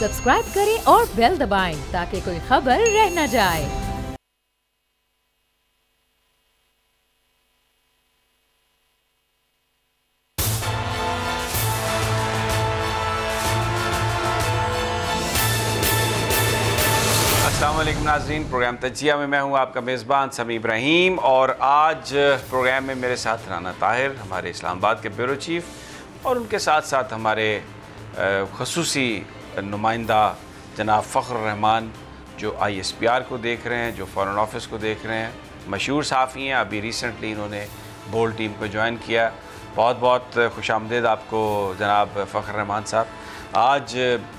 Subscribe करें और bell दबाएं ताकि कोई खबर रह न जाए। अस्सलाम वालेकुम नाज़रीन, प्रोग्राम तजिया में मैं हूं आपका मेज़बान समी इब्राहिम और आज प्रोग्राम में मेरे साथ राना ताहिर, हमारे इस्लामाबाद के ब्यूरो चीफ़, और उनके साथ साथ हमारे ख़ुसूसी नुमाइंदा जनाब फ़ख्र रहमान जो ISPR को देख रहे हैं, जो फ़ॉरेन ऑफिस को देख रहे हैं, मशहूर सहाफ़ी हैं। अभी रिसेंटली इन्होंने बोल्ड टीम को ज्वाइन किया। बहुत बहुत खुशामदीद आपको जनाब फ़ख्र रहमान साहब। आज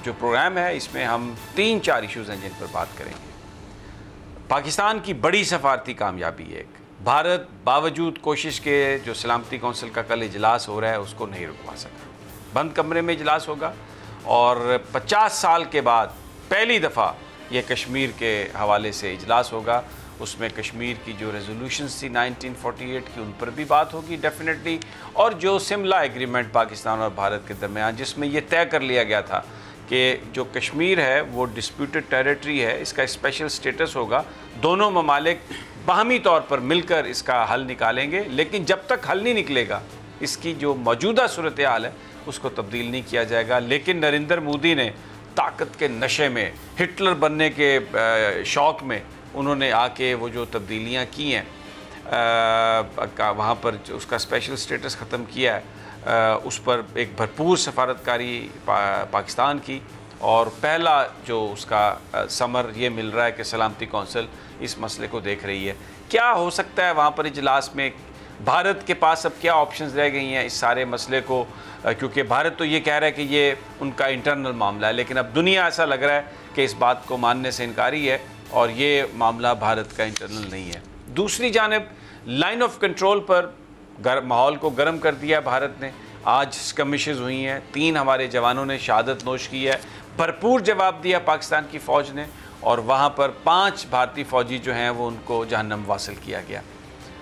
जो प्रोग्राम है इसमें हम 3-4 इश्यूज़ हैं जिन पर बात करेंगे। पाकिस्तान की बड़ी सफारती कामयाबी है। भारत बावजूद कोशिश के जो सलामती कौंसिल का कल इजलास हो रहा है उसको नहीं रुकवा सका। बंद कमरे में इजलास होगा और 50 साल के बाद पहली दफ़ा ये कश्मीर के हवाले से इजलास होगा। उसमें कश्मीर की जो रेजोल्यूशंस थी 1948 की, उन पर भी बात होगी डेफिनेटली, और जो सिमला एग्रीमेंट पाकिस्तान और भारत के दरमियान जिसमें ये तय कर लिया गया था कि जो कश्मीर है वो डिस्प्यूटेड टेरिटरी है, इसका स्पेशल स्टेटस होगा। दोनों ममालिक बाहमी तौर पर मिलकर इसका हल निकालेंगे, लेकिन जब तक हल नहीं निकलेगा इसकी जो मौजूदा सूरत हाल है उसको तब्दील नहीं किया जाएगा। लेकिन नरेंद्र मोदी ने ताकत के नशे में, हिटलर बनने के शौक़ में उन्होंने आके वो जो तब्दीलियाँ की हैं वहाँ पर उसका स्पेशल स्टेटस ख़त्म किया है, उस पर एक भरपूर सफारतकारी पाकिस्तान की, और पहला जो उसका समर ये मिल रहा है कि सलामती कौंसिल इस मसले को देख रही है। क्या हो सकता है वहाँ पर इजलास में, भारत के पास अब क्या ऑप्शंस रह गई हैं इस सारे मसले को, क्योंकि भारत तो ये कह रहा है कि ये उनका इंटरनल मामला है, लेकिन अब दुनिया ऐसा लग रहा है कि इस बात को मानने से इनकारी है और ये मामला भारत का इंटरनल नहीं है। दूसरी जानिब लाइन ऑफ कंट्रोल पर माहौल को गर्म कर दिया भारत ने। आज स्कमिशेस हुई हैं, 3 हमारे जवानों ने शहादत नोश की है। भरपूर जवाब दिया पाकिस्तान की फ़ौज ने, और वहाँ पर 5 भारतीय फ़ौजी जो हैं वो उनको जहन्नम वासिल किया गया।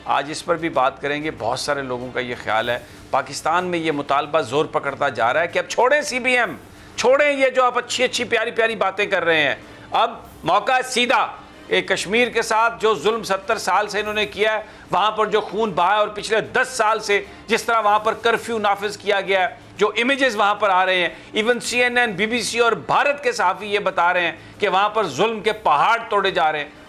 आज इस पर भी बात करेंगे। बहुत सारे लोगों का ये ख्याल है पाकिस्तान में ये मुतालबा ज़ोर पकड़ता जा रहा है कि अब छोड़ें CBM, छोड़ें ये जो आप अच्छी अच्छी प्यारी प्यारी बातें कर रहे हैं। अब मौका है सीधा एक कश्मीर के साथ जो जुल्म 70 साल से इन्होंने किया है, वहाँ पर जो खून बहा है, और पिछले 10 साल से जिस तरह वहाँ पर कर्फ्यू नाफिज किया गया है, जो इमेजेस वहाँ पर आ रहे हैं, इवन CNN, BBC और भारत के सहाफ़ी ये बता रहे हैं कि वहाँ पर जुल्म के पहाड़ तोड़े जा रहे हैं,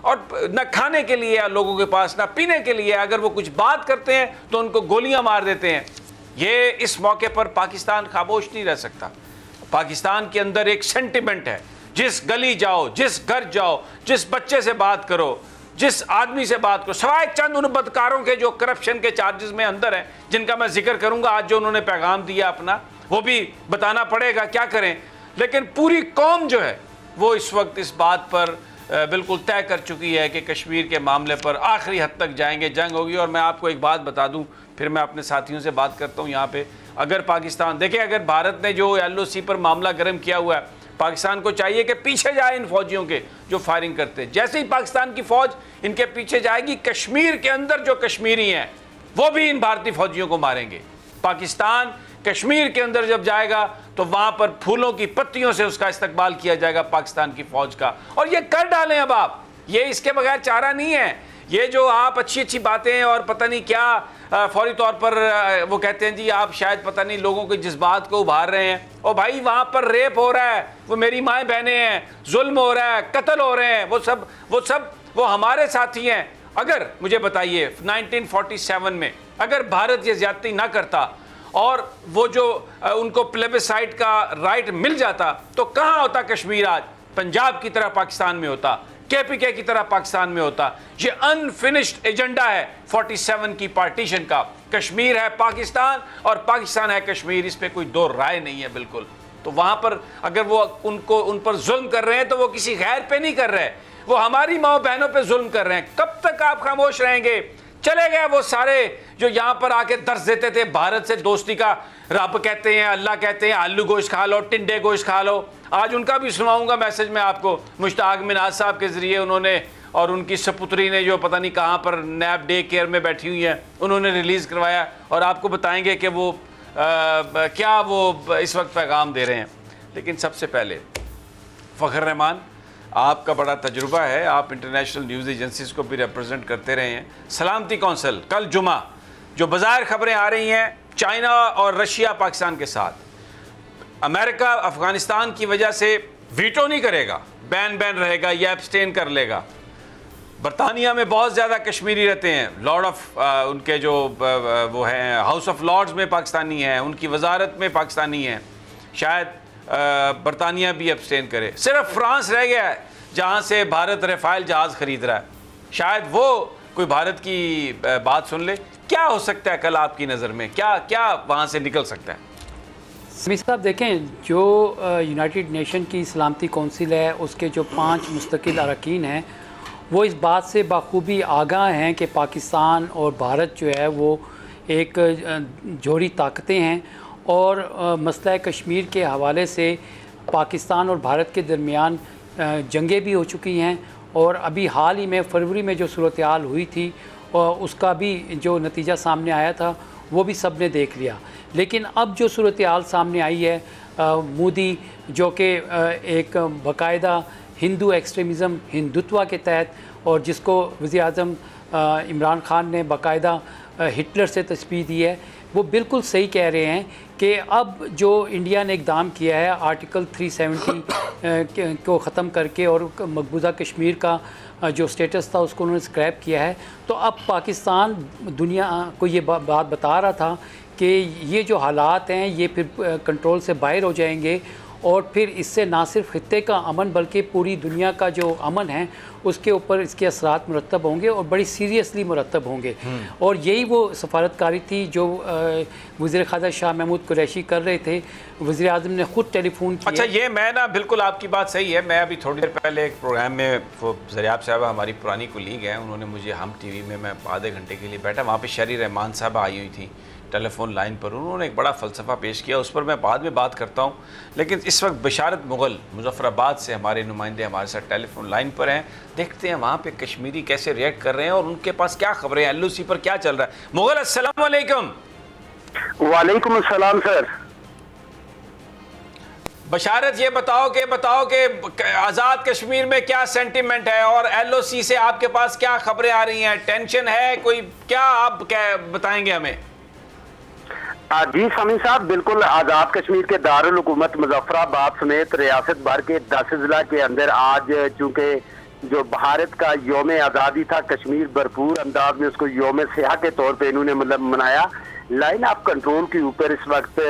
और न खाने के लिए लोगों के पास, न पीने के लिए, अगर वो कुछ बात करते हैं तो उनको गोलियां मार देते हैं। ये इस मौके पर पाकिस्तान खामोश नहीं रह सकता। पाकिस्तान के अंदर एक सेंटिमेंट है, जिस गली जाओ, जिस घर जाओ, जिस बच्चे से बात करो, जिस आदमी से बात करो, सवाए चंद उन बदकारों के जो करप्शन के चार्जेस में अंदर हैं, जिनका मैं जिक्र करूंगा आज, जो उन्होंने पैगाम दिया अपना, वो भी बताना पड़ेगा क्या करें। लेकिन पूरी कौम जो है वो इस वक्त इस बात पर बिल्कुल तय कर चुकी है कि कश्मीर के मामले पर आखिरी हद तक जाएंगे, जंग होगी। और मैं आपको एक बात बता दूं, फिर मैं अपने साथियों से बात करता हूं यहाँ पे। अगर पाकिस्तान देखिए, अगर भारत ने जो LOC पर मामला गर्म किया हुआ है, पाकिस्तान को चाहिए कि पीछे जाए इन फौजियों के जो फायरिंग करते हैं। जैसे ही पाकिस्तान की फ़ौज इनके पीछे जाएगी, कश्मीर के अंदर जो कश्मीरी हैं वो भी इन भारतीय फौजियों को मारेंगे। पाकिस्तान कश्मीर के अंदर जब जाएगा तो वहाँ पर फूलों की पत्तियों से उसका इस्तकबाल किया जाएगा पाकिस्तान की फ़ौज का, और ये कर डालें। अब आप ये इसके बगैर चारा नहीं है। ये जो आप अच्छी अच्छी बातें और पता नहीं क्या फौरी तौर पर वो कहते हैं जी आप शायद पता नहीं लोगों के जज्बात को उभार रहे हैं। और भाई वहाँ पर रेप हो रहा है, वो मेरी माएँ बहनें हैं, जुल्म हो रहा है, कत्ल हो रहे हैं, वो हमारे साथी हैं। अगर मुझे बताइए 1947 में अगर भारत ये ज्यादती ना करता और वो जो उनको प्लेबिसाइट का राइट मिल जाता तो कहाँ होता कश्मीर आज? पंजाब की तरह पाकिस्तान में होता, KPK की तरह पाकिस्तान में होता। ये अनफिनिश्ड एजेंडा है 47 की पार्टीशन का। कश्मीर है पाकिस्तान और पाकिस्तान है कश्मीर, इस पे कोई दो राय नहीं है बिल्कुल। तो वहाँ पर अगर वो उन पर जुल्म कर रहे हैं तो वो किसी गैर पे नहीं कर रहे, वो हमारी माँ बहनों पे जुल्म कर रहे हैं। कब तक आप खामोश रहेंगे? चले गए वो सारे जो यहाँ पर आके दर्ज देते थे भारत से दोस्ती का, रब कहते हैं, अल्लाह कहते हैं, आलू गोश्त खा लो, टिंडे गोश्त खा लो। आज उनका भी सुनाऊंगा मैसेज मैं आपको, मुश्ताक मिनाज साहब के ज़रिए उन्होंने और उनकी सपुत्री ने जो पता नहीं कहाँ पर नैब डे केयर में बैठी हुई है, उन्होंने रिलीज़ करवाया और आपको बताएंगे कि वो क्या वो इस वक्त पैगाम दे रहे हैं। लेकिन सबसे पहले फ़खर रहमान, आपका बड़ा तजुर्बा है, आप इंटरनेशनल न्यूज़ एजेंसीज़ को भी रिप्रेजेंट करते रहे हैं। सलामती कौंसिल कल जुमा जो बाज़ार ख़बरें आ रही हैं चाइना और रशिया पाकिस्तान के साथ, अमेरिका अफ़गानिस्तान की वजह से वीटो नहीं करेगा, बैन रहेगा या एब्सटेन कर लेगा। बरतानिया में बहुत ज़्यादा कश्मीरी रहते हैं, लॉर्ड ऑफ उनके जो वो हैं हाउस ऑफ लॉर्ड्स में पाकिस्तानी हैं, उनकी वजारत में पाकिस्तानी हैं। शायद बरतानिया भी एब्सटेन करे। सिर्फ फ्रांस रह गया है जहाँ से भारत राफेल जहाज़ ख़रीद रहा है, शायद वो कोई भारत की बात सुन ले। क्या हो सकता है कल आपकी नज़र में, क्या क्या वहाँ से निकल सकता है? समीर साहब देखें, जो यूनाइटेड नेशन की सलामती कौंसिल है उसके जो 5 मुस्तकिल अरकान हैं वो इस बात से बाखूबी आगाह हैं कि पाकिस्तान और भारत जो है वो एक जोड़ी ताकतें हैं और मसला कश्मीर के हवाले से पाकिस्तान और भारत के दरमियान जंगें भी हो चुकी हैं और अभी हाल ही में फरवरी में जो सूरत हाल हुई थी और उसका भी जो नतीजा सामने आया था वो भी सब ने देख लिया। लेकिन अब जो सूरत हाल सामने आई है, मोदी जो कि एक बाकायदा हिंदू एक्सट्रीमिज़म हिंदुत्व के तहत और जिसको वज़ीर-ए-आज़म इमरान खान ने बाकायदा हिटलर से तशबीह दी है, वो बिल्कुल सही कह रहे हैं कि अब जो इंडिया ने इक़दाम किया है आर्टिकल 370 को ख़त्म करके और मकबूजा कश्मीर का जो स्टेटस था उसको उन्होंने स्क्रैप किया है, तो अब पाकिस्तान दुनिया को ये बात बता रहा था कि ये जो हालात हैं ये फिर कंट्रोल से बाहर हो जाएंगे और फिर इससे ना सिर्फ खित्ते का अमन बल्कि पूरी दुनिया का जो अमन है उसके ऊपर इसके असरात मुरतब होंगे और बड़ी सीरियसली मुरतब होंगे। और यही वो सफारतकारी थी जो वज़ीर ख़ारजा शाह महमूद कुरैशी कर रहे थे। वज़ीर आज़म ने ख़ुद टेलीफोन किया। अच्छा, ये मैं ना बिल्कुल आपकी बात सही है। मैं अभी थोड़ी देर पहले एक प्रोग्राम में, वो ज़रियाब साहबा हमारी पुरानी कुलीग हैं, उन्होंने मुझे हम टीवी में मैं आधे घंटे के लिए बैठा, वहाँ पर शहरी रहमान साहबा आई हुई थी टेलीफोन लाइन पर। उन्होंने एक बड़ा फ़लसफ़ा पेश किया, उस पर मैं बाद में बात करता हूँ। लेकिन इस वक्त बशारत मुग़ल मुज़फ़्फ़राबाद से हमारे नुमाइंदे हमारे साथ टेलीफोन लाइन पर हैं। देखते हैं वहाँ पे कश्मीरी कैसे रिएक्ट कर रहे हैं और उनके पास क्या खबरें हैं, LOC पर क्या चल रहा है। मुग़ल अस्सलाम वालेकुम। वालेकुम अस्सलाम सर। बशारत, ये बताओ कि आज़ाद कश्मीर में क्या सेंटिमेंट है और LOC से आपके पास क्या खबरें आ रही हैं, टेंशन है कोई, क्या आप क्या बताएंगे हमें? जी समी साहब, बिल्कुल आज़ाद कश्मीर के दारुल हुकूमत मुजफ्फराबाद समेत रियासत भर के 10 जिला के अंदर आज चूँकि जो भारत का योम आज़ादी था, कश्मीर भरपूर अंदाज में उसको योम सियाह के तौर पे इन्होंने मतलब मनाया। लाइन ऑफ कंट्रोल के ऊपर इस वक्त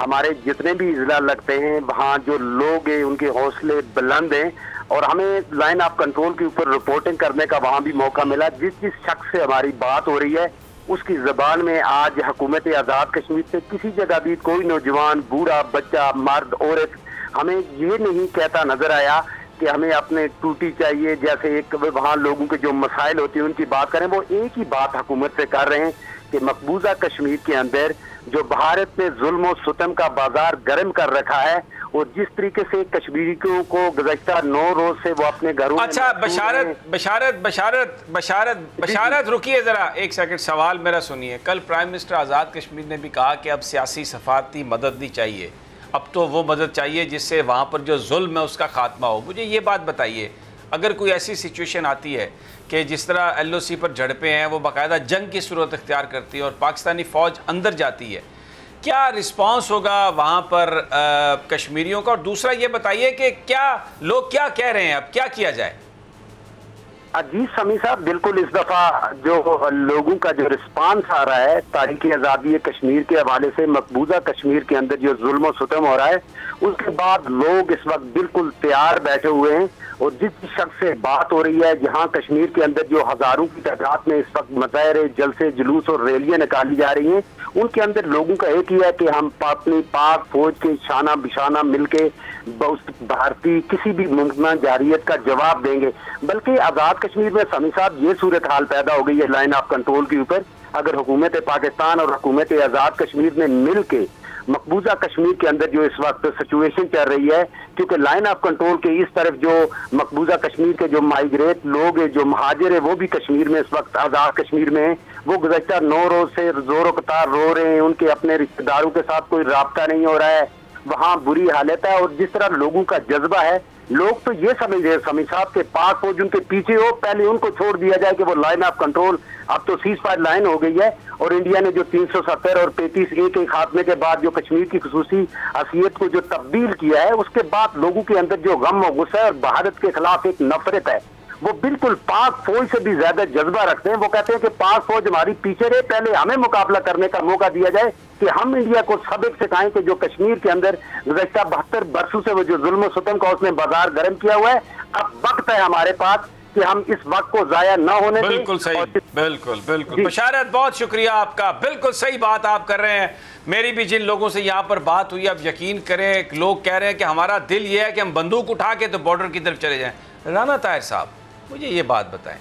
हमारे जितने भी जिला लगते हैं वहाँ जो लोग हैं उनके हौसले बुलंद हैं और हमें लाइन ऑफ कंट्रोल के ऊपर रिपोर्टिंग करने का वहाँ भी मौका मिला। जिस शख्स से हमारी बात हो रही है उसकी ज़बान में आज हुकूमत आज़ाद कश्मीर से किसी जगह भी कोई नौजवान, बूढ़ा, बच्चा, मर्द, औरत हमें ये नहीं कहता नजर आया कि हमें अपने टूटी चाहिए, जैसे एक वहाँ लोगों के जो मसाइल होती हैं उनकी बात करें। वो एक ही बात हुकूमत से कर रहे हैं कि मकबूजा कश्मीर के अंदर जो भारत ने जुल्म और सितम का बाजार गर्म कर रखा है और जिस तरीके से कश्मीरियों को गुज़श्ता 9 रोज से वो अपने घरों में। अच्छा, बशारत रुकिए जरा एक सेकंड, सवाल मेरा सुनिए। कल प्राइम मिनिस्टर आज़ाद कश्मीर ने भी कहा कि अब सियासी सफारती मदद नहीं चाहिए, अब तो वो मदद चाहिए जिससे वहाँ पर जो जुल्म है उसका खात्मा हो। मुझे ये बात बताइए, अगर कोई ऐसी सिचुएशन आती है कि जिस तरह LOC पर झड़पें हैं वो बाकायदा जंग की सूरत अख्तियार करती है और पाकिस्तानी फ़ौज अंदर जाती है, क्या रिस्पांस होगा वहाँ पर कश्मीरियों का? और दूसरा ये बताइए कि क्या लोग क्या कह रहे हैं, अब क्या किया जाए? जी समी साहब, बिल्कुल इस दफ़ा जो लोगों का जो रिस्पांस आ रहा है तारीख आज़ादी कश्मीर के हवाले से, मकबूजा कश्मीर के अंदर जो जुल्म और सितम हो रहा है उसके बाद लोग इस वक्त बिल्कुल तैयार बैठे हुए हैं और जिस शख्स से बात हो रही है, जहां कश्मीर के अंदर जो हजारों की तादाद में इस वक्त मज़ाहिर, जलसे, जुलूस और रैलियां निकाली जा रही हैं, उनके अंदर लोगों का एक ही है कि हम अपनी पाक फौज के शाना बिशाना मिलके भारतीय किसी भी मुमकिन जारियत का जवाब देंगे। बल्कि आज़ाद कश्मीर में समी साहब ये सूरत हाल पैदा हो गई है लाइन ऑफ कंट्रोल के ऊपर। अगर हुकूमत पाकिस्तान और हुकूमत आज़ाद कश्मीर ने मिल के मकबूजा कश्मीर के अंदर जो इस वक्त सिचुएशन चल रही है, क्योंकि लाइन ऑफ कंट्रोल के इस तरफ जो मकबूजा कश्मीर के जो माइग्रेट लोग हैं, जो महाजिर है, वो भी कश्मीर में इस वक्त आज़ाद कश्मीर में है, वो गुज़श्ता 9 रोज से जोरों कतार रो रहे हैं। उनके अपने रिश्तेदारों के साथ कोई राब्ता नहीं हो रहा है, वहाँ बुरी हालत है। और जिस तरह लोगों का जज्बा है, लोग तो ये समझ रहे हैं समी साहब के पाक फौज उनके पीछे हो, पहले उनको छोड़ दिया जाए कि वो लाइन ऑफ कंट्रोल, अब तो सीज फायर लाइन हो गई है। और इंडिया ने जो 370 और 35 एक खात्मे के बाद जो कश्मीर की खुसूसी हैसियत को जो तब्दील किया है, उसके बाद लोगों के अंदर जो गम और गुस्सा है और भारत के खिलाफ एक नफरत है, वो बिल्कुल पाक फौज से भी ज्यादा जज्बा रखते हैं। वो कहते हैं कि पाक फौज हमारी पीछे रहे, पहले हमें मुकाबला करने का मौका दिया जाए कि हम इंडिया को सबक सिखाएं कि जो कश्मीर के अंदर गुज़श्ता 72 बरसों से वो जो जुल्म और सितम का उसने बाजार गर्म किया हुआ है, अब वक्त है हमारे पास कि हम इस वक्त को जाया न होने दें। बिल्कुल सही, बिल्कुल बिल्कुल बशारत, बहुत शुक्रिया आपका, बिल्कुल सही बात आप कर रहे हैं। मेरी भी जिन लोगों से यहाँ पर बात हुई, अब यकीन करें, लोग कह रहे हैं कि हमारा दिल ये है कि हम बंदूक उठा के तो बॉर्डर की तरफ चले जाएं। राना ताहिर साहब, मुझे ये बात बताएं,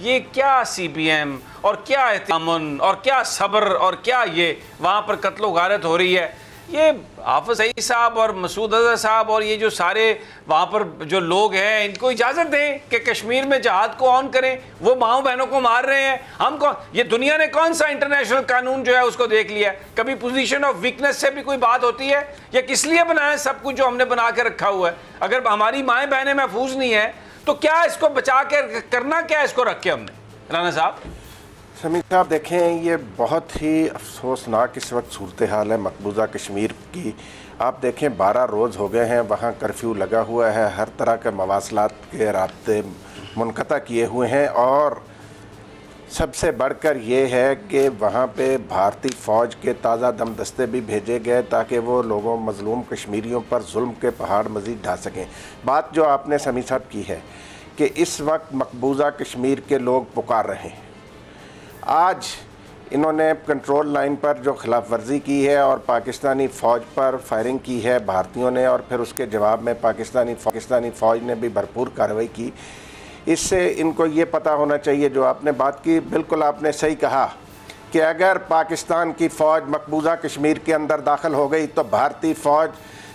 ये क्या CPM और क्या अमन और क्या सब्र और क्या ये वहाँ पर कत्लो गारत हो रही है, ये हाफिज सईद साहब और मसूद अजहर साहब और ये जो सारे वहाँ पर जो लोग हैं, इनको इजाज़त दें कि कश्मीर में जहाद को ऑन करें। वो माओ बहनों को मार रहे हैं, हम कौन, ये दुनिया ने कौन सा इंटरनेशनल कानून जो है उसको देख लिया है? कभी पोजीशन ऑफ वीकनेस से भी कोई बात होती है? या किस लिए बनाया है सब कुछ जो हमने बना के रखा हुआ है? अगर हमारी माएँ बहनें महफूज नहीं है तो क्या इसको बचा के करना, क्या इसको रख के हमने? राना साहब। समीर साहब देखें, ये बहुत ही अफसोसनाक इस वक्त सूरत हाल है मकबूजा कश्मीर की। आप देखें 12 रोज़ हो गए हैं वहाँ कर्फ्यू लगा हुआ है, हर तरह के मवासलात के रास्ते मुनक़ता किए हुए हैं और सबसे बढ़कर ये है कि वहाँ पे भारतीय फ़ौज के ताज़ा दम दस्ते भी भेजे गए ताकि वो लोगों मज़लूम कश्मीरियों पर जुल्म के पहाड़ मज़ीद ढा सकें। बात जो आपने समीर साहब की है कि इस वक्त मकबूजा कश्मीर के लोग पुकार रहे हैं। आज इन्होंने कंट्रोल लाइन पर जो खिलाफ वर्जी की है और पाकिस्तानी फ़ौज पर फायरिंग की है भारतीयों ने, और फिर उसके जवाब में पाकिस्तानी फ़ौज ने भी भरपूर कार्रवाई की। इससे इनको ये पता होना चाहिए, जो आपने बात की बिल्कुल आपने सही कहा कि अगर पाकिस्तान की फ़ौज मकबूजा कश्मीर के अंदर दाखिल हो गई तो भारतीय फ़ौज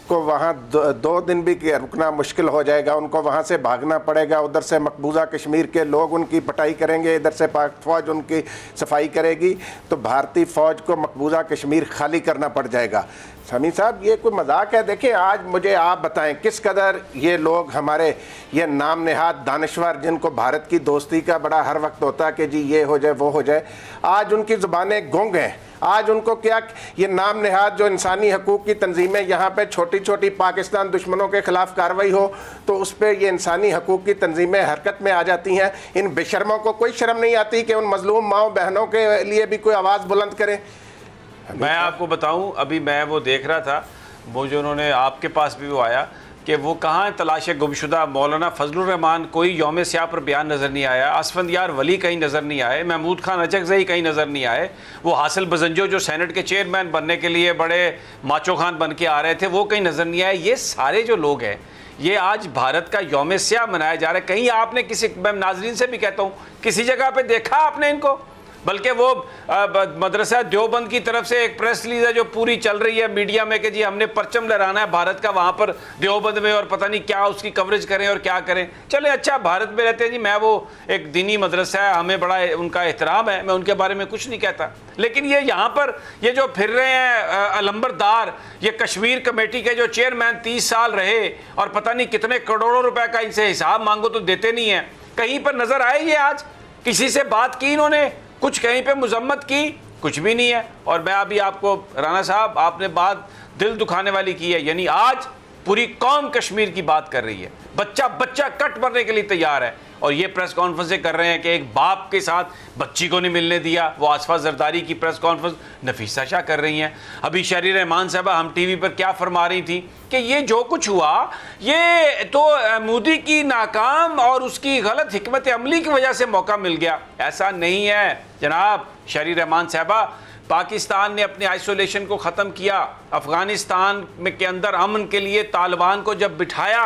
को वहाँ 2 दिन भी रुकना मुश्किल हो जाएगा, उनको वहाँ से भागना पड़ेगा। उधर से मकबूजा कश्मीर के लोग उनकी पिटाई करेंगे, इधर से पाक फ़ौज उनकी सफाई करेगी, तो भारतीय फ़ौज को मकबूजा कश्मीर खाली करना पड़ जाएगा। समीर साहब, ये कोई मजाक है? देखें, आज मुझे आप बताएं किस कदर ये लोग हमारे ये नाम नेहाद दानश्वर, जिनको भारत की दोस्ती का बड़ा हर वक्त होता है कि जी ये हो जाए वो हो जाए, आज उनकी ज़ुबानें गुंग हैं। आज उनको क्या ये नाम नेहाद जो इंसानी हकूक़ की तंजीमें यहाँ पे छोटी छोटी पाकिस्तान दुश्मनों के ख़िलाफ़ कार्रवाई हो तो उस पर ये इंसानी हकूक़ की तंजीमें हरकत में आ जाती हैं। इन बेशर्मों को कोई शर्म नहीं आती कि उन मज़लूम माओ बहनों के लिए भी कोई आवाज़ बुलंद करें। मैं आपको बताऊं, अभी मैं वो देख रहा था, वो जो उन्होंने आपके पास भी वो आया कि वो कहाँ है तलाश गुमशुदा मौलाना फजलुर रहमान, कोई यौम स्याह पर बयान नज़र नहीं आया, असफंदियार वली कहीं नज़र नहीं आए, महमूद खान अचकज़ई कहीं नज़र नहीं आए, वो हासिल बजंजो जो सेनेट के चेयरमैन बनने के लिए बड़े माचो खान बन के आ रहे थे वो कहीं नज़र नहीं आए। ये सारे जो लोग हैं, ये आज भारत का यौम स्याह मनाया जा रहा है। कहीं आपने किसी, मैं नाजरीन से भी कहता हूँ, किसी जगह पर देखा आपने इनको? बल्कि वो मदरसा देवबंद की तरफ से एक प्रेस रिलीज है जो पूरी चल रही है मीडिया में कि जी हमने परचम लहराना है भारत का वहाँ पर देवबंद में, और पता नहीं क्या उसकी कवरेज करें और क्या करें। चले, अच्छा, भारत में रहते हैं जी, मैं वो एक दीनी मदरसा है, हमें बड़ा उनका एहतराम है, मैं उनके बारे में कुछ नहीं कहता। लेकिन ये यहाँ पर ये जो फिर रहे हैं अलंबरदार, ये कश्मीर कमेटी के जो चेयरमैन 30 साल रहे और पता नहीं कितने करोड़ों रुपए का इनसे हिसाब मांगो तो देते नहीं है, कहीं पर नजर आए ये? आज किसी से बात की इन्होंने? कुछ कहीं पे मुजम्मत की? कुछ भी नहीं है। और मैं अभी आपको, राना साहब, आपने बात दिल दुखाने वाली की है, यानी आज पूरी कौम कश्मीर की बात कर रही है, बच्चा बच्चा कट मरने के लिए तैयार है, और ये प्रेस कॉन्फ्रेंस कर रहे हैं कि एक बाप के साथ बच्ची को नहीं मिलने दिया। वो आसफा जरदारी की प्रेस कॉन्फ्रेंस नफीसा शाह कर रही हैं। अभी शहरी रहमान साहबा हम टीवी पर क्या फरमा रही थी कि ये जो कुछ हुआ ये तो मोदी की नाकाम और उसकी गलत हिकमत अमली की वजह से मौका मिल गया। ऐसा नहीं है जनाब शहरी रहमान साहबा, पाकिस्तान ने अपने आइसोलेशन को ख़त्म किया, अफ़गानिस्तान में के अंदर अमन के लिए तालिबान को जब बिठाया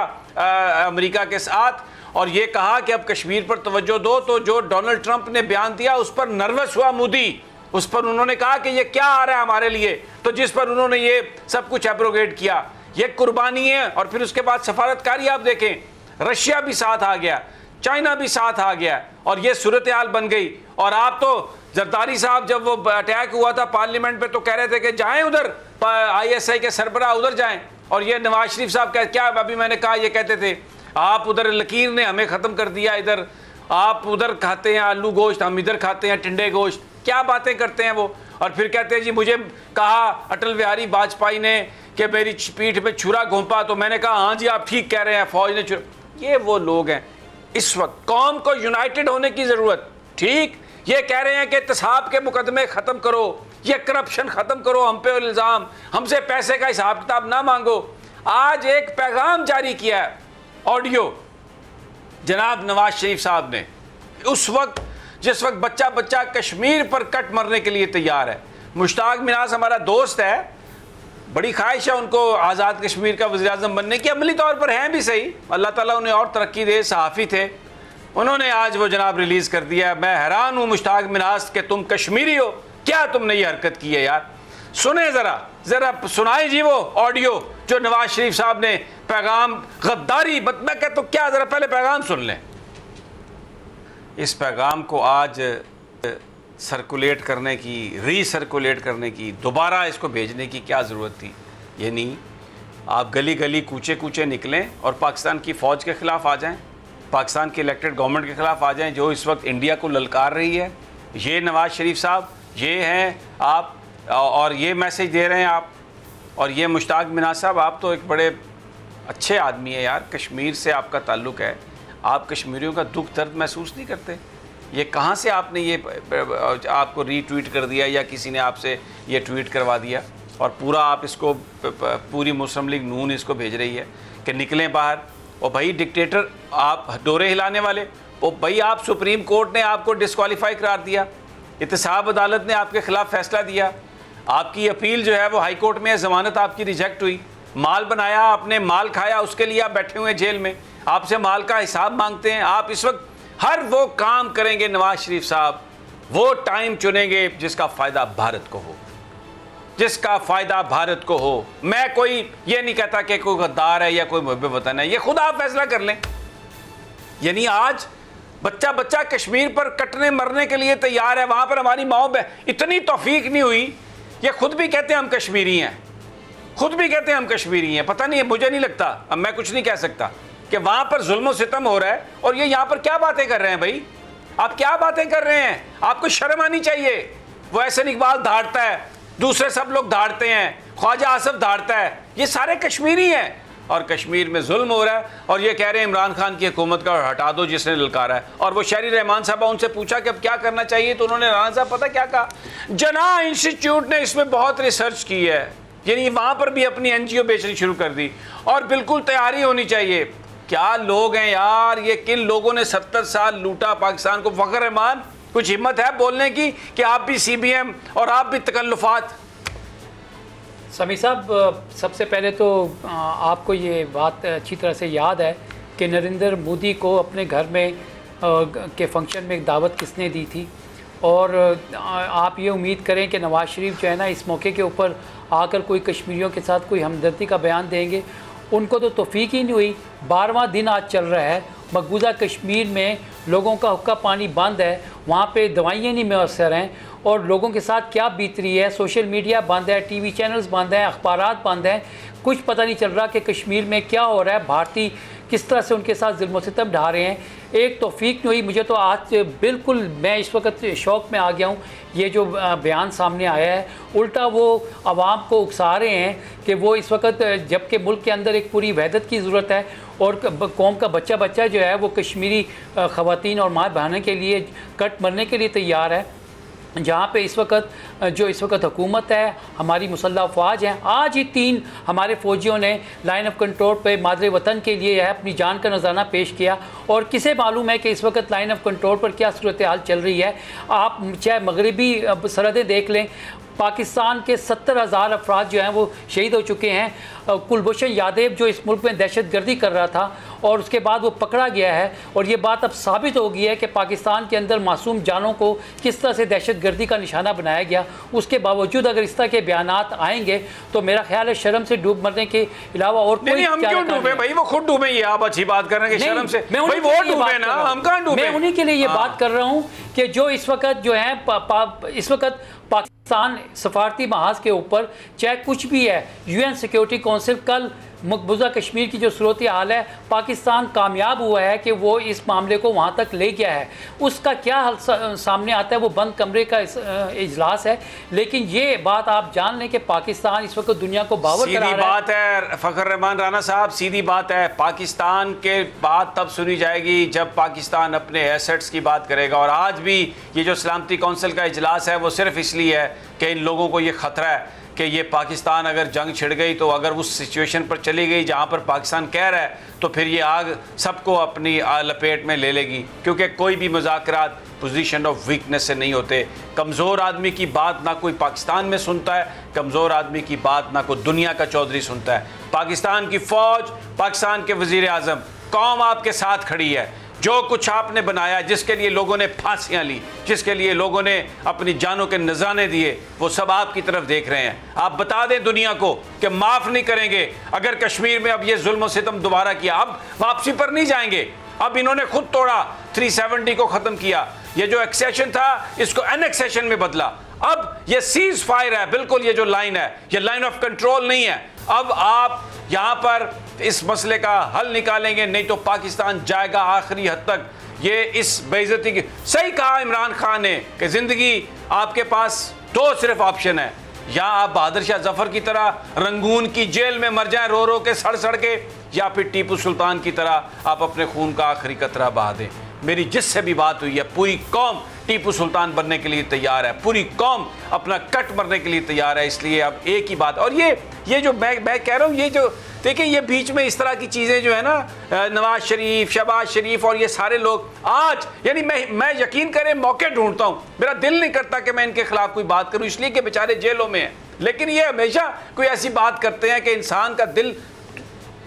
अमेरिका के साथ और ये कहा कि अब कश्मीर पर तवज्जो दो, तो जो डोनाल्ड ट्रंप ने बयान दिया उस पर नर्वस हुआ मोदी, उस पर उन्होंने कहा कि ये क्या आ रहा है हमारे लिए, तो जिस पर उन्होंने ये सब कुछ एब्रोगेट किया। ये कुर्बानी है। और फिर उसके बाद सफारतकारी आप देखें, रशिया भी साथ आ गया, चाइना भी साथ आ गया, और ये सूरत हाल बन गई। और आप तो जरदारी साहब जब वो अटैक हुआ था पार्लियामेंट पे तो कह रहे थे कि जाएं उधर, ISI के सरबराह उधर जाएं, और ये नवाज शरीफ साहब क्या अभी मैंने कहा, ये कहते थे आप उधर लकीर ने हमें ख़त्म कर दिया, इधर आप उधर खाते हैं आलू गोश्त, हम इधर खाते हैं टिंडे गोश्त, क्या बातें करते हैं वो। और फिर कहते हैं जी मुझे कहा अटल बिहारी वाजपेयी ने कि मेरी पीठ पे छुरा घोंपा, तो मैंने कहा हाँ जी आप ठीक कह रहे हैं, फौज ने छुरा। ये वो लोग हैं। इस वक्त कौम को यूनाइटेड होने की ज़रूरत, ठीक ये कह रहे हैं कि एहतसाब के मुकदमे ख़त्म करो, ये करप्शन ख़त्म करो, हम पे इल्ज़ाम, हमसे पैसे का हिसाब किताब ना मांगो। आज एक पैगाम जारी किया है ऑडियो जनाब नवाज शरीफ साहब ने, उस वक्त जिस वक्त बच्चा बच्चा कश्मीर पर कट मरने के लिए तैयार है। मुश्ताक मिनास हमारा दोस्त है, बड़ी ख्वाहिश है उनको आज़ाद कश्मीर का वज़ीर-ए-आज़म बनने की, अमली तौर पर हैं भी सही, अल्लाह ताला उन्हें और तरक्की दे, सहाफ़ी थे, उन्होंने आज वो जनाब रिलीज़ कर दिया। मैं हैरान हूँ मुश्ताक मिनास कि तुम कश्मीरी हो, क्या तुमने ये हरकत की है यार। सुने ज़रा सुनाए जी वो ऑडियो जो नवाज शरीफ साहब ने पैगाम गद्दारी, मैं कहता हूँ क्या, ज़रा पहले पैगाम सुन लें। इस पैगाम को आज सर्कुलेट करने की, रीसर्कुलेट करने की, दोबारा इसको भेजने की क्या ज़रूरत थी। ये नहीं, आप गली गली कूचे कूचे निकलें और पाकिस्तान की फ़ौज के ख़िलाफ़ आ जाएं, पाकिस्तान की इलेक्टेड गवर्नमेंट के ख़िलाफ़ आ जाएं जो इस वक्त इंडिया को ललकार रही है। ये नवाज शरीफ साहब ये हैं आप, और ये मैसेज दे रहे हैं आप। और ये मुश्ताक मिनास साहब, आप तो एक बड़े अच्छे आदमी है यार, कश्मीर से आपका ताल्लुक़ है, आप कश्मीरियों का दुख दर्द महसूस नहीं करते। ये कहाँ से आपने ये आपको रीट्वीट कर दिया या किसी ने आपसे ये ट्वीट करवा दिया और पूरा आप इसको पूरी मुस्लिम लीग नून इसको भेज रही है कि निकलें बाहर। और भाई डिक्टेटर आप, डोरे हिलाने वाले, वो भाई आप, सुप्रीम कोर्ट ने आपको डिस्क्वालीफाई करार दिया, एहतसाब अदालत ने आपके ख़िलाफ़ फैसला दिया, आपकी अपील जो है वो हाई कोर्ट में, ज़मानत आपकी रिजेक्ट हुई, माल बनाया आपने, माल खाया, उसके लिए आप बैठे हुए जेल में, आपसे माल का हिसाब मांगते हैं। आप इस वक्त हर वो काम करेंगे नवाज शरीफ साहब, वो टाइम चुनेंगे जिसका फ़ायदा भारत को हो, जिसका फ़ायदा भारत को हो। मैं कोई ये नहीं कहता कि कोई गद्दार है या कोई मुहब्बत वतन है, ये खुद आप फैसला कर लें। यानी आज बच्चा बच्चा कश्मीर पर कटने मरने के लिए तैयार है, वहाँ पर हमारी माओ इतनी तौफीक नहीं हुई, ये खुद भी कहते हैं हम कश्मीरी हैं, खुद भी कहते हैं हम कश्मीरी हैं। पता नहीं है, मुझे नहीं लगता, अब मैं कुछ नहीं कह सकता कि वहाँ पर जुल्म और सितम हो रहा है और ये यहाँ पर क्या बातें कर रहे हैं। भाई आप क्या बातें कर रहे हैं, आपको शर्म आनी चाहिए। वो एहसन इकबाल धाड़ता है, दूसरे सब लोग धाड़ते हैं, ख्वाजा आसफ धाड़ता है, ये सारे कश्मीरी हैं और कश्मीर में जुल्म हो रहा है। और ये कह रहे हैं इमरान खान की हुकूमत का हटा दो जिसने ललकारा है। और वो शहरी रहमान साहब, उनसे पूछा कि अब क्या करना चाहिए, तो उन्होंने राना साहब पता क्या कहा, जना इंस्टीट्यूट ने इसमें बहुत रिसर्च की है, यानी वहाँ पर भी अपनी NGO बेचनी शुरू कर दी और बिल्कुल तैयारी होनी चाहिए। क्या लोग हैं यार ये, किन लोगों ने 70 साल लूटा पाकिस्तान को। फ़खर रहमान, कुछ हिम्मत है बोलने की कि आप भी CBM और आप भी तकल्लुफ़ात। समी साहब, सबसे पहले तो आपको ये बात अच्छी तरह से याद है कि नरेंद्र मोदी को अपने घर में के फंक्शन में एक दावत किसने दी थी, और आप ये उम्मीद करें कि नवाज़ शरीफ जो है ना इस मौके के ऊपर आकर कोई कश्मीरियों के साथ कोई हमदर्दी का बयान देंगे। उनको तो तौफीक ही नहीं हुई। 12वां दिन आज चल रहा है, मकबूजा कश्मीर में लोगों का हुक्का पानी बंद है, वहाँ पे दवाइयाँ नहीं मैसर हैं और लोगों के साथ क्या बीत रही है। सोशल मीडिया बंद है, TV चैनल्स बंद हैं, अखबारात बंद हैं, कुछ पता नहीं चल रहा कि कश्मीर में क्या हो रहा है, भारतीय किस तरह से उनके साथ ज़ुल्म सितम ढा रहे हैं। एक तौफीक नहीं हुई। मुझे तो आज बिल्कुल, मैं इस वक्त शौक़ में आ गया हूँ। ये जो बयान सामने आया है, उल्टा वो आवाम को उकसा रहे हैं कि वो इस वक्त, जबकि मुल्क के अंदर एक पूरी वहदत की ज़रूरत है और कौम का बच्चा बच्चा जो है वो कश्मीरी ख़वातीन और माँ बहनों के लिए कट मरने के लिए तैयार है। जहाँ पे इस वक्त हुकूमत है, हमारी मुसल्लह अफवाज हैं, आज ही 3 हमारे फ़ौजियों ने लाइन ऑफ कंट्रोल पे मादरे वतन के लिए है अपनी जान का नजराना पेश किया। और किसे मालूम है कि इस वक्त लाइन ऑफ कंट्रोल पर क्या सूरत हाल चल रही है। आप चाहे मगरबी सरहदें देख लें, पाकिस्तान के 70,000 अफराद जो हैं वो शहीद हो चुके हैं। कुलभूषण यादव जो इस मुल्क में दहशत गर्दी कर रहा था और उसके बाद वो पकड़ा गया है, और ये बात अब साबित हो गई है कि पाकिस्तान के अंदर मासूम जानों को किस तरह से दहशत गर्दी का निशाना बनाया गया। उसके बावजूद अगर इस तरह के बयानात आएंगे तो मेरा ख्याल है शर्म से डूब मरने के अलावा और कोई हम क्यों डूबे भाई, वो खुद डूबे। ये आप अच्छी बात कर रहे हैं कि शर्म से, मैं भाई वो डूबे ना, हम कहाँ डूबे। मैं उन्हीं के लिए ये बात कर रहा हूँ कि जो इस वक्त जो है इस वक्त पाकिस्तान सफारती महाज के ऊपर चाहे कुछ भी है, UN सिक्योरिटी काउंसिल कल मकबूजा कश्मीर की जो सूरत हाल है, पाकिस्तान कामयाब हुआ है कि वो इस मामले को वहाँ तक ले गया है। उसका क्या हल सामने आता है, वो बंद कमरे का इजलास है। लेकिन ये बात आप जान लें कि पाकिस्तान इस वक्त दुनिया को बावर करा रहा है। सीधी बात है फ़खर रहमान राना साहब, सीधी बात है, पाकिस्तान के बात तब सुनी जाएगी जब पाकिस्तान अपने एसेट्स की बात करेगा। और आज भी ये जो सलामती कौंसिल का इजलास है वो सिर्फ इसलिए है कि इन लोगों को ये ख़तरा है कि ये पाकिस्तान अगर जंग छिड़ गई तो अगर उस सिचुएशन पर चली गई जहाँ पर पाकिस्तान कह रहा है तो फिर ये आग सबको अपनी लपेट में ले लेगी, क्योंकि कोई भी मुज़ाकरात पोजीशन ऑफ वीकनेस से नहीं होते। कमज़ोर आदमी की बात ना कोई पाकिस्तान में सुनता है, कमज़ोर आदमी की बात ना कोई दुनिया का चौधरी सुनता है। पाकिस्तान की फ़ौज, पाकिस्तान के वज़ीर आज़म, कौम आपके साथ खड़ी है। जो कुछ आपने बनाया, जिसके लिए लोगों ने फांसियां ली, जिसके लिए लोगों ने अपनी जानों के नज़राने दिए, वो सब आपकी तरफ देख रहे हैं। आप बता दें दुनिया को कि माफ़ नहीं करेंगे अगर कश्मीर में अब ये जुल्म सितम दोबारा किया। अब वापसी पर नहीं जाएंगे। अब इन्होंने खुद तोड़ा, 370 को ख़त्म किया। ये जो एक्सेशन था इसको एनेक्सेशन में बदला। अब ये सीज फायर है, बिल्कुल ये जो लाइन है ये लाइन ऑफ कंट्रोल नहीं है। अब आप यहाँ पर इस मसले का हल निकालेंगे, नहीं तो पाकिस्तान जाएगा आखिरी हद तक। ये इस बेइज्जती की, सही कहा इमरान खान ने कि ज़िंदगी आपके पास दो सिर्फ ऑप्शन है, या आप बहादुर शाह जफर की तरह रंगून की जेल में मर जाएं रो रो के सड़ के, या फिर टीपू सुल्तान की तरह आप अपने खून का आखिरी कतरा बहा दें। मेरी जिससे भी बात हुई है, पूरी कौम टीपू सुल्तान बनने के लिए तैयार है, पूरी कौम अपना कट मरने के लिए तैयार है। इसलिए अब एक ही बात, और ये जो मैं कह रहा हूँ, ये जो देखिए ये बीच में इस तरह की चीज़ें जो है ना, नवाज शरीफ, शहबाज शरीफ और ये सारे लोग आज, यानी मैं यकीन करें मौके ढूंढता हूँ, मेरा दिल नहीं करता कि मैं इनके खिलाफ कोई बात करूँ, इसलिए कि बेचारे जेलों में हैं। लेकिन ये हमेशा कोई ऐसी बात करते हैं कि इंसान का दिल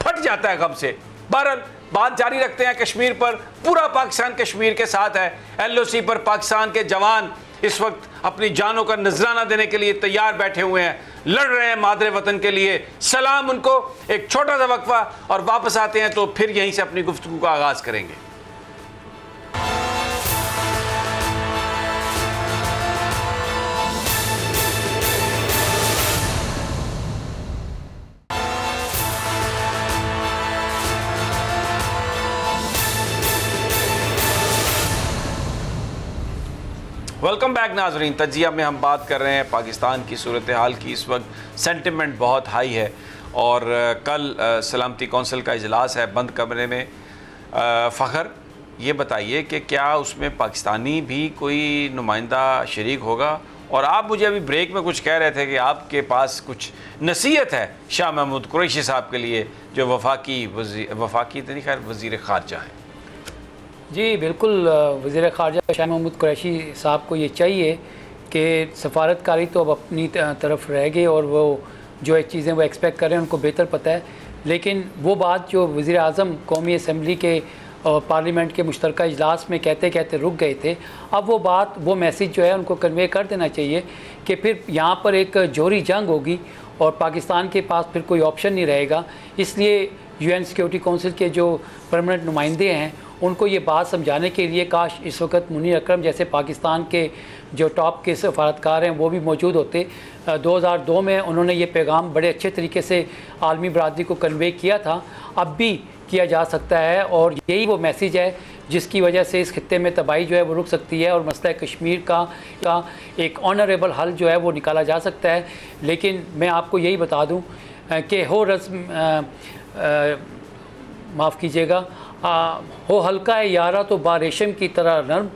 फट जाता है गम से। बहरहाल बात जारी रखते हैं कश्मीर पर। पूरा पाकिस्तान कश्मीर के साथ है। LOC पर पाकिस्तान के जवान इस वक्त अपनी जानों का नजराना देने के लिए तैयार बैठे हुए हैं, लड़ रहे हैं मादरे वतन के लिए। सलाम उनको। एक छोटा सा वक्फा और वापस आते हैं तो फिर यहीं से अपनी गुफ्तगू का आगाज करेंगे। वेलकम बैक नाजरीन। तजिया में हम बात कर रहे हैं पाकिस्तान की सूरत हाल की। इस वक्त सेंटिमेंट बहुत हाई है और कल सलामती कौंसिल का इजलास है बंद कमरे में। फ़खर, ये बताइए कि क्या उसमें पाकिस्तानी भी कोई नुमाइंदा शरीक होगा? और आप मुझे अभी ब्रेक में कुछ कह रहे थे कि आपके पास कुछ नसीहत है शाह महमूद कुरैशी साहब के लिए, जो वफाकी तो नहीं खैर वज़ीर ख़ारजा है। जी बिल्कुल, वज़ीर ख़ारजा शाह महमूद कुरैशी साहब को ये चाहिए कि सफारतकारी तो अब अपनी तरफ रह गए और वो जो चीज़ें वो एक्सपेक्ट कर रहे हैं उनको बेहतर पता है। लेकिन वो बात जो वज़ीर आज़म कौमी असम्बली के और पार्लियामेंट के मुश्तरका इजलास में कहते कहते रुक गए थे, अब वो बात, वो मैसेज जो है उनको कन्वे कर देना चाहिए कि फिर यहाँ पर एक जोरी जंग होगी और पाकिस्तान के पास फिर कोई ऑप्शन नहीं रहेगा। इसलिए UN सिक्योरिटी काउंसिल के जो परमानेंट नुमाइंदे हैं उनको ये बात समझाने के लिए काश इस वक्त मुनीर अकरम जैसे पाकिस्तान के जो टॉप के सफारतकार हैं वो भी मौजूद होते। 2002 में उन्होंने ये पैगाम बड़े अच्छे तरीके से आलमी बरादरी को कन्वे किया था, अब भी किया जा सकता है और यही वो मैसेज है जिसकी वजह से इस खित्ते में तबाही जो है वो रुक सकती है और मसला कश्मीर का एक ऑनरेबल हल जो है वो निकाला जा सकता है। लेकिन मैं आपको यही बता दूं कि माफ़ कीजिएगा, हो हल्का है यारा तो बारेशम की तरह नर्म,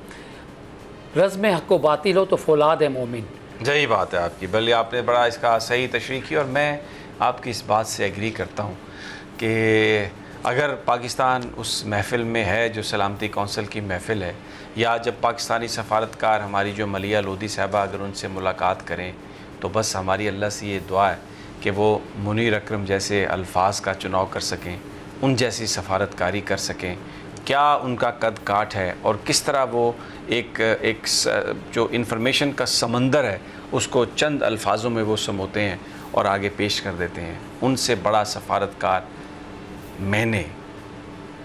रज़्म हक़ व बातिल हो तो फौलाद है मोमिन। यही बात है आपकी, बल्कि आपने बड़ा इसका सही तशरीह की और मैं आपकी इस बात से एग्री करता हूँ कि अगर पाकिस्तान उस महफ़िल में है जो सलामती कौंसिल की महफ़िल है, या जब पाकिस्तानी सफारतकार हमारी जो मलिया लोधी साहबा अगर उनसे मुलाकात करें, तो बस हमारी अल्लाह से ये दुआ है कि वो मुनीर अकरम जैसे अल्फाज का चुनाव कर सकें, उन जैसी सफारतकारी कर सकें। क्या उनका कद काठ है और किस तरह वो एक जो इन्फॉर्मेशन का समंदर है उसको चंद अल्फाजों में वो समोते हैं और आगे पेश कर देते हैं। उनसे बड़ा सफारतकार मैंने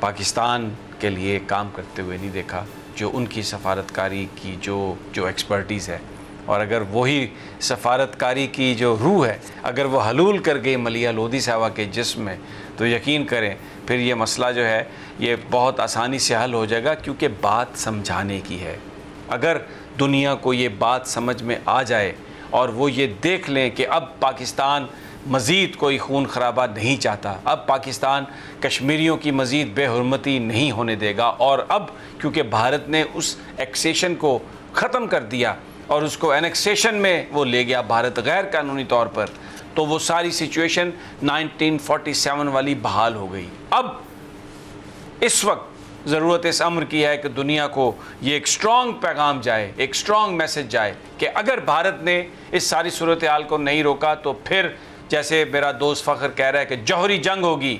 पाकिस्तान के लिए काम करते हुए नहीं देखा। जो उनकी सफारतकारी की जो एक्सपर्टीज़ है और अगर वही सफारतकारी की जो रूह है अगर वो हलूल कर गई मलिया लोधी साहबा के जिस्म में, तो यकीन करें फिर ये मसला जो है ये बहुत आसानी से हल हो जाएगा, क्योंकि बात समझाने की है। अगर दुनिया को ये बात समझ में आ जाए और वो ये देख लें कि अब पाकिस्तान मज़ीद कोई खून खराबा नहीं चाहता, अब पाकिस्तान कश्मीरियों की मज़ीद बेहुरमती नहीं होने देगा, और अब क्योंकि भारत ने उस एक्सेशन को ख़त्म कर दिया और उसको एनेक्सेशन में वो ले गया भारत गैर कानूनी तौर पर, तो वो सारी सिचुएशन 1947 वाली बहाल हो गई। अब इस वक्त ज़रूरत इस अम्र की है कि दुनिया को ये एक स्ट्रॉन्ग पैगाम जाए, एक स्ट्रॉन्ग मैसेज जाए कि अगर भारत ने इस सारी सूरत हाल को नहीं रोका तो फिर जैसे मेरा दोस्त फ़ख्र कह रहा है कि जौहरी जंग होगी,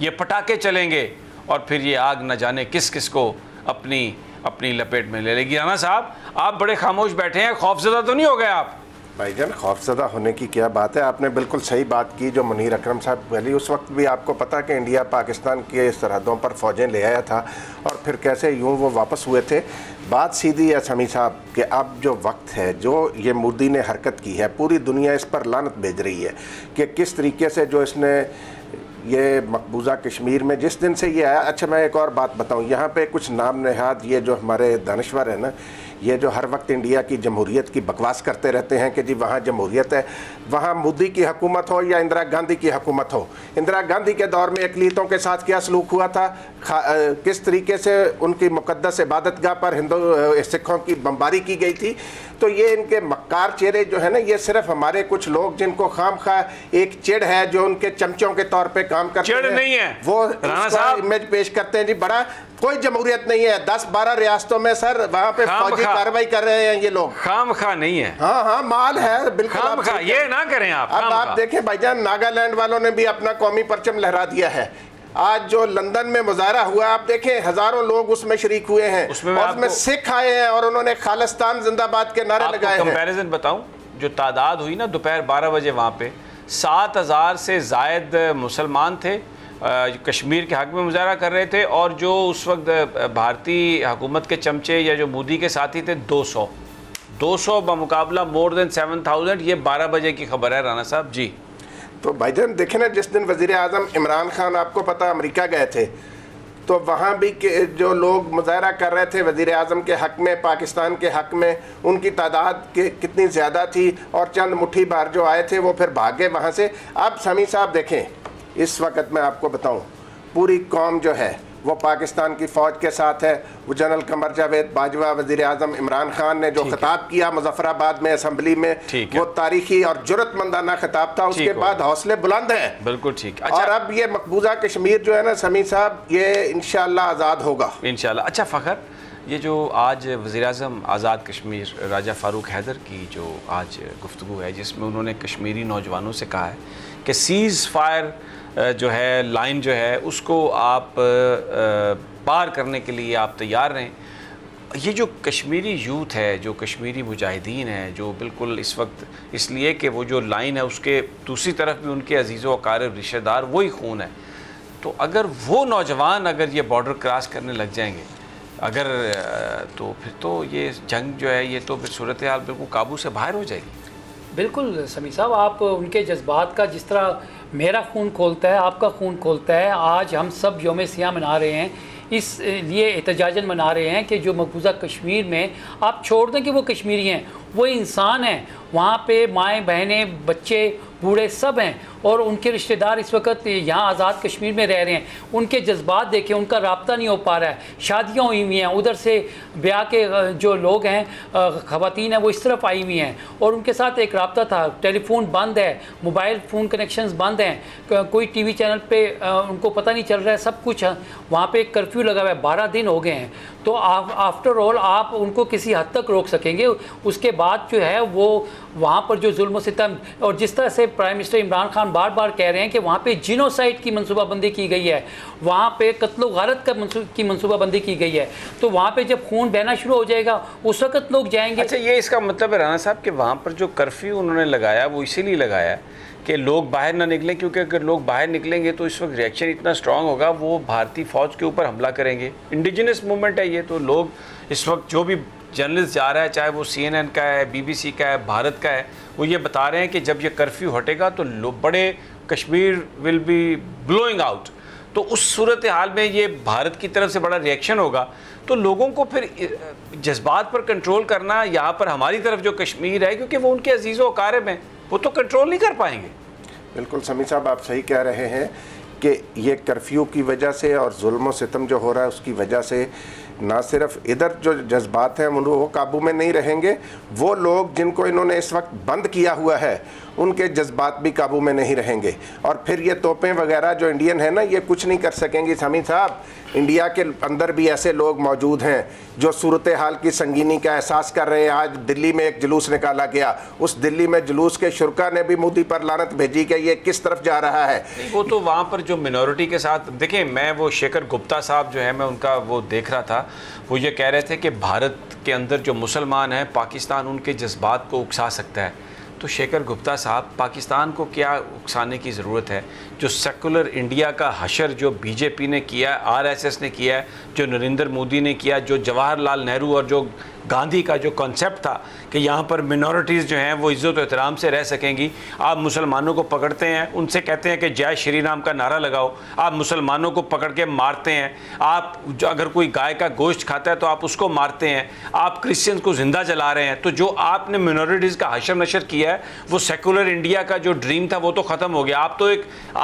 ये पटाखे चलेंगे और फिर ये आग न जाने किस किस को अपनी लपेट में ले लेगी। राना साहब, आप बड़े खामोश बैठे हैं, खौफज़दा तो नहीं हो गए आप? भाईजान, खौफज़दा होने की क्या बात है, आपने बिल्कुल सही बात की। जो मुनीर अकरम साहब पहले उस वक्त भी आपको पता कि इंडिया पाकिस्तान के सरहदों पर फ़ौजें ले आया था और फिर कैसे यूँ वो वापस हुए थे। बात सीधी है शमी साहब कि अब जो वक्त है, जो ये मोदी ने हरकत की है, पूरी दुनिया इस पर लानत भेज रही है कि किस तरीके से जो इसने ये मकबूजा कश्मीर में जिस दिन से ये आया। अच्छा, मैं एक और बात बताऊं, यहाँ पे कुछ नाम नहाद ये जो हमारे दानिश्वर हैं ना, ये जो हर वक्त इंडिया की जमहूरियत की बकवास करते रहते हैं कि जी वहाँ जमहूरियत है, वहाँ मोदी की हुकूमत हो या इंदिरा गांधी की हुकूमत हो। इंदिरा गांधी के दौर में अक़लियतों के साथ क्या सलूक हुआ था, किस तरीके से उनकी मुक़द्दस इबादतगाह पर हिंदू सिखों की बमबारी की गई थी। तो ये इनके मक्कार चेहरे जो है ना, ये सिर्फ हमारे कुछ लोग जिनको खामखा एक चिड़ है जो उनके चमचों के तौर पे काम करते हैं, नहीं है वो इमेज पेश करते हैं जी बड़ा कोई जमहूरियत नहीं है। 10-12 रियासतों में सर वहाँ पे फौजी कार्रवाई कर रहे हैं ये लोग। खामखा नहीं है, हाँ माल है बिल्कुल। खामखा ये ना करें आप। अब आप देखें भाईजान, नागालैंड वालों ने भी अपना कौमी परचम लहरा दिया है। आज जो लंदन में मुजाहरा हुआ, आप देखें हजारों लोग उसमें शरीक हुए हैं, उसमें सिख आए हैं और उन्होंने खालिस्तान जिंदाबाद के नारे लगाए हैं। कंपैरिजन बताऊं, जो तादाद हुई ना दोपहर 12 बजे वहाँ पे 7,000 से जायद मुसलमान थे, कश्मीर के हक़ में मुजाहरा कर रहे थे, और जो उस वक्त भारतीय हुकूमत के चमचे या जो मोदी के साथी थे 200 बमुकाबला मोर देन 7,000। ये 12 बजे की खबर है राना साहब जी। तो भाईजान देखे ना, जिस दिन वज़ीर आज़म इमरान खान आपको पता अमेरिका गए थे, तो वहाँ भी जो लोग मुजाहरा कर रहे थे वज़ीर आज़म के हक़ में, पाकिस्तान के हक़ में, उनकी तादाद कितनी ज़्यादा थी, और चंद मुट्ठी बार जो आए थे वो फिर भागे वहाँ से। अब शमी साहब देखें, इस वक्त मैं आपको बताऊं, पूरी कौम जो है वो पाकिस्तान की फ़ौज के साथ है। वो जनरल कमर जावेद बाजवा, वज़ीर आज़म इमरान खान ने जो खिताब किया मुजफ्फराबाद में असेंबली में, वो तारीखी और जुर्रतमंदाना खिताब था। उसके बाद हौसले बुलंद हैं, बिल्कुल ठीक। अच्छा, और अब ये मकबूजा कश्मीर जो है ना शमी साहब, ये इंशाअल्लाह आज़ाद होगा इंशाअल्लाह। अच्छा फ़ख्र, ये जो आज वज़ीर आज़म आज़ाद कश्मीर राजा फ़ारूक हैदर की जो आज गुफ्तगू है, जिसमें उन्होंने कश्मीरी नौजवानों से कहा है कि सीज़ फायर जो है लाइन जो है उसको आप पार करने के लिए आप तैयार रहें। ये जो कश्मीरी यूथ है, जो कश्मीरी मुजाहिदीन है, जो बिल्कुल इस वक्त इसलिए कि वो जो लाइन है उसके दूसरी तरफ भी उनके अजीज़ व अकारिब रिश्तेदार वही खून है, तो अगर वो नौजवान अगर ये बॉर्डर क्रॉस करने लग जाएंगे अगर, तो फिर तो ये जंग जो है ये तो फिर सूरत हाल बिल्कुल काबू से बाहर हो जाएगी। बिल्कुल समी साहब, आप उनके जज्बात का, जिस तरह मेरा खून खोलता है, आपका खून खोलता है। आज हम सब यौम सियाह मना रहे हैं, इसलिए एहतजाजन मना रहे हैं कि जो मकबूजा कश्मीर में, आप छोड़ दें कि वो कश्मीरी हैं, वो इंसान हैं। वहाँ पे माएँ बहनें बच्चे बूढ़े सब हैं, और उनके रिश्तेदार इस वक्त यहाँ आज़ाद कश्मीर में रह रहे हैं। उनके जज्बात देखें, उनका रब्ता नहीं हो पा रहा है। शादियाँ हुई हुई हैं, उधर से ब्याह के जो लोग हैं, ख़वातीन हैं, वो इस तरफ आई हुई हैं, और उनके साथ एक रब्ता था। टेलीफोन बंद है, मोबाइल फ़ोन कनेक्शंस बंद हैं, कोई टीवी चैनल पे उनको पता नहीं चल रहा है, सब कुछ वहाँ पे कर्फ्यू लगा हुआ है, 12 दिन हो गए हैं। तो आफ्टर ऑल आप उनको किसी हद तक रोक सकेंगे। उसके बाद जो है वो वहाँ पर जो जुल्म सितम, और जिस तरह से प्राइम मिनिस्टर इमरान खान बार बार कह रहे हैं कि वहाँ पे जिनोसाइड की मनसूबाबंदी की गई है, वहाँ पे कत्लो गारत की मनसूबाबंदी की गई है, तो वहाँ पे जब खून बहना शुरू हो जाएगा उस वक्त लोग जाएंगे। अच्छा, ये इसका मतलब है राना साहब कि वहाँ पर जो कर्फ्यू उन्होंने लगाया वो इसीलिए लगाया कि लोग बाहर ना निकलें, क्योंकि अगर लोग बाहर निकलेंगे तो इस वक्त रिएक्शन इतना स्ट्रांग होगा, वो भारतीय फ़ौज के ऊपर हमला करेंगे। इंडिजिनस मूवमेंट है ये, तो लोग इस वक्त जो भी जर्नलिस्ट जा रहा है, चाहे वो CNN का है, BBC का है, भारत का है, वो ये बता रहे हैं कि जब ये कर्फ्यू हटेगा तो बड़े Kashmir will be blowing out. तो उस सूरत हाल में ये भारत की तरफ से बड़ा रिएक्शन होगा, तो लोगों को फिर जज्बात पर कंट्रोल करना यहाँ पर हमारी तरफ जो कश्मीर है, क्योंकि वो उनके अजीज़ व अकारिब हैं, वो तो कंट्रोल नहीं कर पाएंगे। बिल्कुल समी साहब, आप सही कह रहे हैं कि ये कर्फ्यू की वजह से और जुल्म सितम जो हो रहा है उसकी वजह से ना सिर्फ इधर जो जज्बात हैं वो काबू में नहीं रहेंगे, वो लोग जिनको इन्होंने इस वक्त बंद किया हुआ है उनके जज्बात भी काबू में नहीं रहेंगे। और फिर ये तोपें वगैरह जो इंडियन है ना, ये कुछ नहीं कर सकेंगी। समी साहब, इंडिया के अंदर भी ऐसे लोग मौजूद हैं जो सूरत हाल की संगीनी का एहसास कर रहे हैं। आज दिल्ली में एक जुलूस निकाला गया, उस दिल्ली में जुलूस के शुरा ने भी मोदी पर लानत भेजी कि ये किस तरफ जा रहा है। वो तो वहाँ पर जो मिनॉरिटी के साथ, देखें, मैं वो शेखर गुप्ता साहब जो है, मैं उनका वो देख रहा था, वो ये कह रहे थे कि भारत के अंदर जो मुसलमान हैं, पाकिस्तान उनके जज्बात को उकसा सकता है। तो शेखर गुप्ता साहब, पाकिस्तान को क्या उकसाने की ज़रूरत है? जो सेकुलर इंडिया का हशर जो बीजेपी ने किया है, RSS ने किया है, जो नरेंद्र मोदी ने किया, जो जवाहरलाल नेहरू और जो गांधी का जो कॉन्सेप्ट था कि यहाँ पर मिनॉरिटीज़ जो हैं वो इज़्ज़त और एहतराम से रह सकेंगी। आप मुसलमानों को पकड़ते हैं, उनसे कहते हैं कि जय श्री राम का नारा लगाओ, आप मुसलमानों को पकड़ के मारते हैं। आप अगर कोई गाय का गोश्त खाता है तो आप उसको मारते हैं, आप क्रिश्चियंस को ज़िंदा जला रहे हैं। तो जो आपने मिनॉरिटीज़ का हशर नशर किया है, वो सेकुलर इंडिया का जो ड्रीम था वो तो ख़त्म हो गया।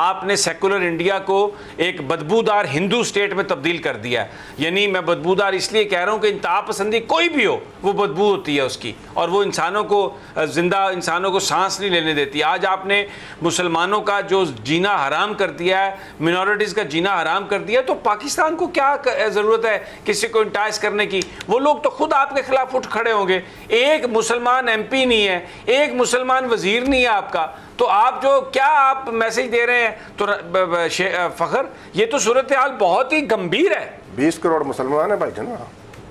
आपने सेकुलर इंडिया को एक बदबूदार हिंदू स्टेट में तब्दील कर दिया है। यानी मैं बदबूदार इसलिए कह रहा हूँ कि इंतहा पसंदी कोई भी हो, वो बदबू होती है उसकी, और वो इंसानों को जिंदा, इंसानों को सांस नहीं लेने देती। आज आपने मुसलमानों का जो जीना हराम कर दिया है, मिनॉरिटीज़ का जीना हराम कर दिया, तो पाकिस्तान को क्या ज़रूरत है किसी को इंटाइस करने की? वो लोग तो खुद आपके खिलाफ उठ खड़े होंगे। एक मुसलमान MP नहीं है, एक मुसलमान वजीर नहीं है आपका, तो आप जो क्या आप मैसेज दे रहे हैं? तो फ़खर, ये तो सूरत हाल बहुत ही गंभीर है। 20 करोड़ मुसलमान है भाई जान।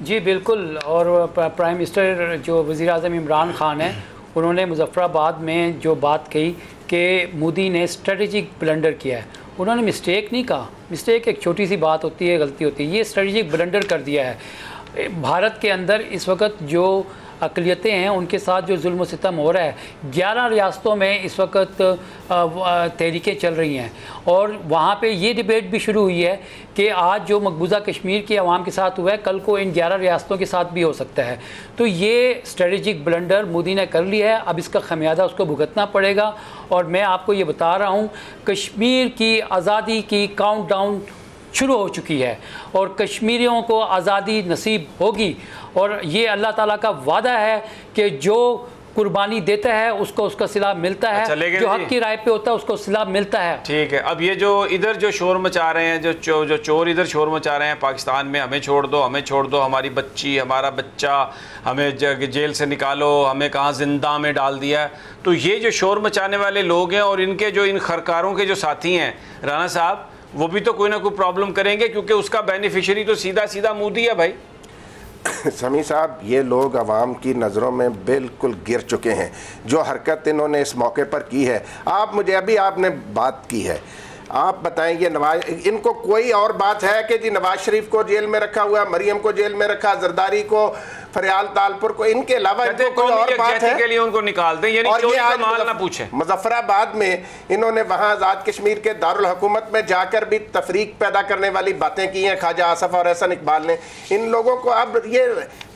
जी बिल्कुल। और प्राइम मिनिस्टर जो वज़ीर आज़म इमरान ख़ान है, उन्होंने मुज़फ़्फ़राबाद में जो बात कही कि मोदी ने स्ट्रेटजिक ब्लंडर किया है, उन्होंने मिस्टेक नहीं कहा। मिस्टेक एक छोटी सी बात होती है, गलती होती है, ये स्ट्रेटजिक ब्लंडर कर दिया है। भारत के अंदर इस वक्त जो अक़लियतें हैं उनके साथ जो जुल्म सितम हो रहा है, 11 रियासतों में इस वक्त तहरीकें चल रही हैं, और वहाँ पे ये डिबेट भी शुरू हुई है कि आज जो मकबूजा कश्मीर की आवाम के साथ हुआ है, कल को इन 11 रियासतों के साथ भी हो सकता है। तो ये स्ट्रेटजिक ब्लंडर मोदी ने कर लिया है, अब इसका खमियाजा उसको भुगतना पड़ेगा। और मैं आपको ये बता रहा हूँ, कश्मीर की आज़ादी की काउंटडाउन शुरू हो चुकी है और कश्मीरियों को आज़ादी नसीब होगी। और ये अल्लाह ताला का वादा है कि जो कुर्बानी देता है उसको उसका सिला मिलता है। अच्छा, जो हक की राय पे होता है उसको सिला मिलता है। ठीक है। अब ये जो इधर जो शोर मचा रहे हैं, जो चोर इधर शोर मचा रहे हैं पाकिस्तान में, हमें छोड़ दो, हमें छोड़ दो, हमारी बच्ची, हमारा बच्चा, हमें जेल से निकालो, हमें कहाँ जिंदा में डाल दिया। तो ये जो शोर मचाने वाले लोग हैं और इनके जो इन खरकारों के जो साथी हैं राना साहब, वो भी तो कोई ना कोई प्रॉब्लम करेंगे, क्योंकि उसका बेनिफिशियरी तो सीधा सीधा मोदी है भाई। समी साहब, ये लोग अवाम की नज़रों में बिल्कुल गिर चुके हैं। जो हरकत इन्होंने इस मौके पर की है, आप मुझे अभी आपने बात की है, आप बताएं ये नवाज, इनको कोई और बात है कि जी नवाज शरीफ को जेल में रखा हुआ, मरियम को जेल में रखा, जरदारी को, फरियाल तालपुर को, इनके अलावा इनको कोई और बात है? के लिए उनको निकाल दें, यानी और ये आज माल ना पूछें। मुजफ्फराबाद में इन्होंने वहां आज़ाद कश्मीर के दारुल हुकूमत में जाकर भी तफरीक पैदा करने वाली बातें की हैं ख्वाजा आसफ और एहसन इकबाल ने। इन लोगों को अब ये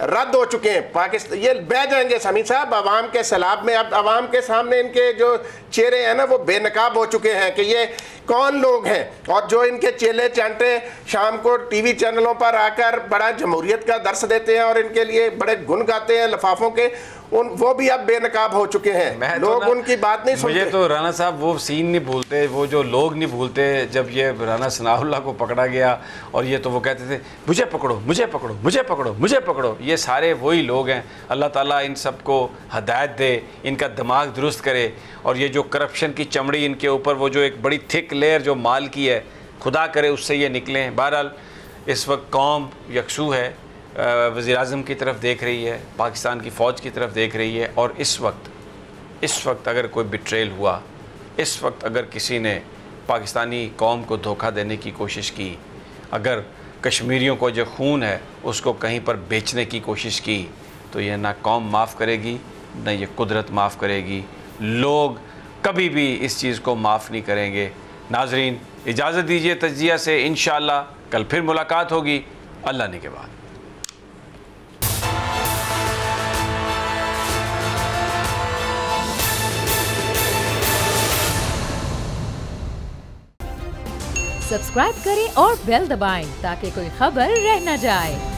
रद्द हो चुके हैं, पाकिस्तान ये बह जाएंगे समी साहब अवाम के सैलाब में। अब अवाम के सामने इनके जो चेहरे हैं ना वो बेनकाब हो चुके हैं कि ये कौन लोग हैं, और जो इनके चेले चांटे शाम को टीवी चैनलों पर आकर बड़ा जमहूरियत का दर्स देते हैं और इनके लिए बड़े गुन गाते हैं लफाफों के, वो भी अब बेनकाब हो चुके हैं। लोग उनकी बात नहीं सुनते। मुझे तो राना साहब वो सीन नहीं भूलते, वो जो लोग नहीं भूलते जब ये राना सनाउल्लाह को पकड़ा गया और ये तो वो कहते थे मुझे पकड़ो, मुझे पकड़ो, मुझे पकड़ो, मुझे पकड़ो। ये सारे वही लोग हैं। अल्लाह ताला इन सबको हदायत दे, इनका दिमाग दुरुस्त करे, और ये जो करप्शन की चमड़ी इनके ऊपर, वो जो एक बड़ी थिक लेयर जो माल की है, खुदा करे उससे ये निकलें। बहरहाल इस वक्त कौम यकसू है, वज़ीर आज़म की तरफ देख रही है, पाकिस्तान की फ़ौज की तरफ देख रही है, और इस वक्त अगर कोई बिट्रेल हुआ, इस वक्त अगर किसी ने पाकिस्तानी कौम को धोखा देने की कोशिश की, अगर कश्मीरियों को जो खून है उसको कहीं पर बेचने की कोशिश की, तो ये ना कौम माफ़ करेगी, न ये कुदरत माफ़ करेगी। लोग कभी भी इस चीज़ को माफ़ नहीं करेंगे। नाजरीन, इजाज़त दीजिए तज्जिया से, इंशाअल्लाह कल फिर मुलाकात होगी अल्लाह ने के बाद। सब्सक्राइब करें और बेल दबाएं ताकि कोई खबर रह न जाए।